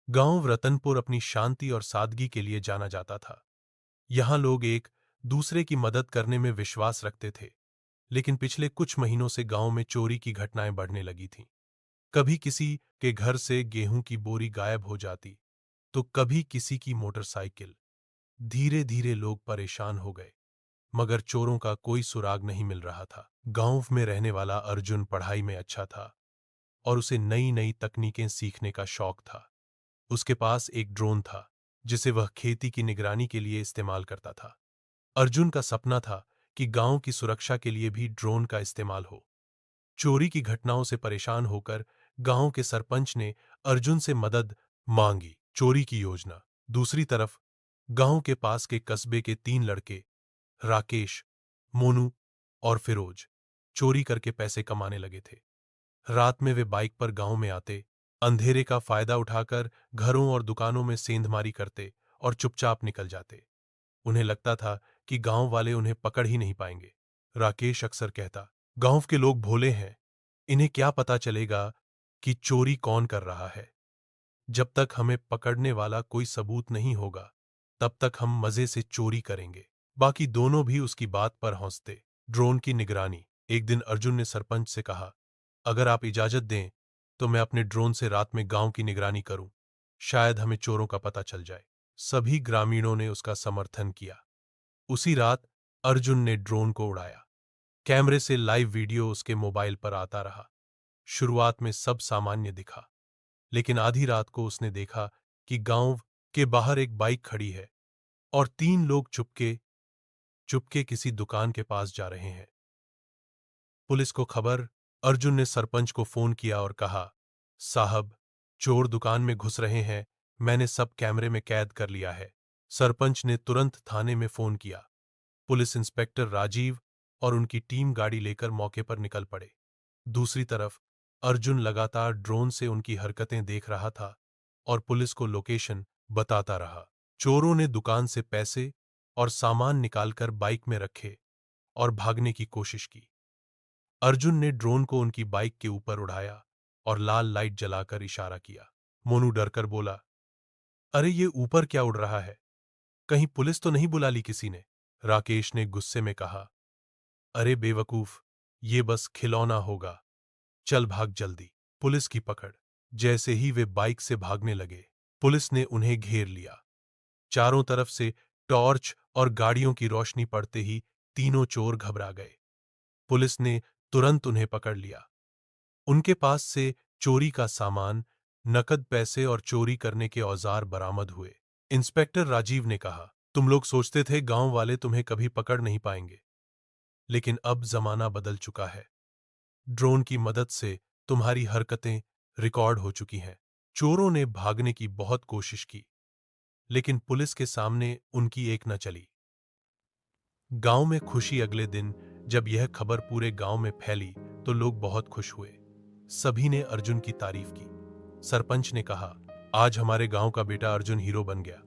गांव रतनपुर अपनी शांति और सादगी के लिए जाना जाता था। यहां लोग एक दूसरे की मदद करने में विश्वास रखते थे। लेकिन पिछले कुछ महीनों से गांव में चोरी की घटनाएं बढ़ने लगी थीं। कभी किसी के घर से गेहूं की बोरी गायब हो जाती, तो कभी किसी की मोटरसाइकिल। धीरे धीरे लोग परेशान हो गए, मगर चोरों का कोई सुराग नहीं मिल रहा था। गांव में रहने वाला अर्जुन पढ़ाई में अच्छा था और उसे नई नई तकनीकें सीखने का शौक था। उसके पास एक ड्रोन था, जिसे वह खेती की निगरानी के लिए इस्तेमाल करता था। अर्जुन का सपना था कि गांव की सुरक्षा के लिए भी ड्रोन का इस्तेमाल हो। चोरी की घटनाओं से परेशान होकर गांव के सरपंच ने अर्जुन से मदद मांगी। चोरी की योजना। दूसरी तरफ गांव के पास के कस्बे के 3 लड़के, राकेश, मोनू और फिरोज, चोरी करके पैसे कमाने लगे थे। रात में वे बाइक पर गांव में आते, अंधेरे का फायदा उठाकर घरों और दुकानों में सेंधमारी करते और चुपचाप निकल जाते। उन्हें लगता था कि गांव वाले उन्हें पकड़ ही नहीं पाएंगे। राकेश अक्सर कहता, गांव के लोग भोले हैं, इन्हें क्या पता चलेगा कि चोरी कौन कर रहा है। जब तक हमें पकड़ने वाला कोई सबूत नहीं होगा, तब तक हम मजे से चोरी करेंगे। बाकी दोनों भी उसकी बात पर हंसते। ड्रोन की निगरानी। एक दिन अर्जुन ने सरपंच से कहा, अगर आप इजाजत दें तो मैं अपने ड्रोन से रात में गांव की निगरानी करूं। शायद हमें चोरों का पता चल जाए। सभी ग्रामीणों ने उसका समर्थन किया। उसी रात अर्जुन ने ड्रोन को उड़ाया। कैमरे से लाइव वीडियो उसके मोबाइल पर आता रहा। शुरुआत में सब सामान्य दिखा, लेकिन आधी रात को उसने देखा कि गांव के बाहर एक बाइक खड़ी है और 3 लोग चुपके चुपके किसी दुकान के पास जा रहे हैं। पुलिस को खबर। अर्जुन ने सरपंच को फोन किया और कहा, साहब, चोर दुकान में घुस रहे हैं, मैंने सब कैमरे में कैद कर लिया है। सरपंच ने तुरंत थाने में फोन किया। पुलिस इंस्पेक्टर राजीव और उनकी टीम गाड़ी लेकर मौके पर निकल पड़े। दूसरी तरफ अर्जुन लगातार ड्रोन से उनकी हरकतें देख रहा था और पुलिस को लोकेशन बताता रहा। चोरों ने दुकान से पैसे और सामान निकालकर बाइक में रखे और भागने की कोशिश की। अर्जुन ने ड्रोन को उनकी बाइक के ऊपर उड़ाया और लाल लाइट जलाकर इशारा किया। मोनू डरकर बोला, अरे ये ऊपर क्या उड़ रहा है, कहीं पुलिस तो नहीं बुला ली किसी ने। राकेश ने गुस्से में कहा, अरे बेवकूफ, ये बस खिलौना होगा, चल भाग जल्दी। पुलिस की पकड़। जैसे ही वे बाइक से भागने लगे, पुलिस ने उन्हें घेर लिया। चारों तरफ से टॉर्च और गाड़ियों की रोशनी पड़ते ही तीनों चोर घबरा गए। पुलिस ने तुरंत उन्हें पकड़ लिया। उनके पास से चोरी का सामान, नकद पैसे और चोरी करने के औजार बरामद हुए। इंस्पेक्टर राजीव ने कहा, तुम लोग सोचते थे गांव वाले तुम्हें कभी पकड़ नहीं पाएंगे, लेकिन अब जमाना बदल चुका है। ड्रोन की मदद से तुम्हारी हरकतें रिकॉर्ड हो चुकी हैं। चोरों ने भागने की बहुत कोशिश की, लेकिन पुलिस के सामने उनकी एक न चली। गांव में खुशी। अगले दिन जब यह खबर पूरे गांव में फैली तो लोग बहुत खुश हुए। सभी ने अर्जुन की तारीफ की। सरपंच ने कहा, आज हमारे गांव का बेटा अर्जुन हीरो बन गया।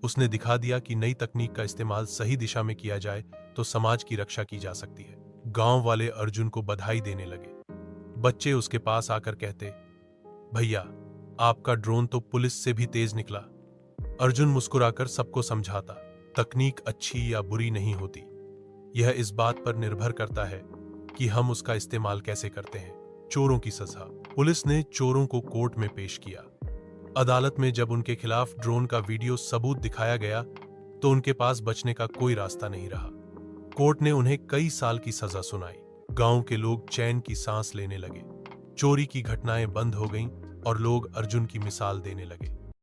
उसने दिखा दिया कि नई तकनीक का इस्तेमाल सही दिशा में किया जाए तो समाज की रक्षा की जा सकती है। गांव वाले अर्जुन को बधाई देने लगे। बच्चे उसके पास आकर कहते, भैया, आपका ड्रोन तो पुलिस से भी तेज निकला। अर्जुन मुस्कुराकर सबको समझाता, तकनीक अच्छी या बुरी नहीं होती, यह इस बात पर निर्भर करता है कि हम उसका इस्तेमाल कैसे करते हैं। चोरों की सजा। पुलिस ने चोरों को कोर्ट में पेश किया। अदालत में जब उनके खिलाफ ड्रोन का वीडियो सबूत दिखाया गया तो उनके पास बचने का कोई रास्ता नहीं रहा। कोर्ट ने उन्हें कई साल की सजा सुनाई। गांव के लोग चैन की सांस लेने लगे। चोरी की घटनाएं बंद हो गईं और लोग अर्जुन की मिसाल देने लगे।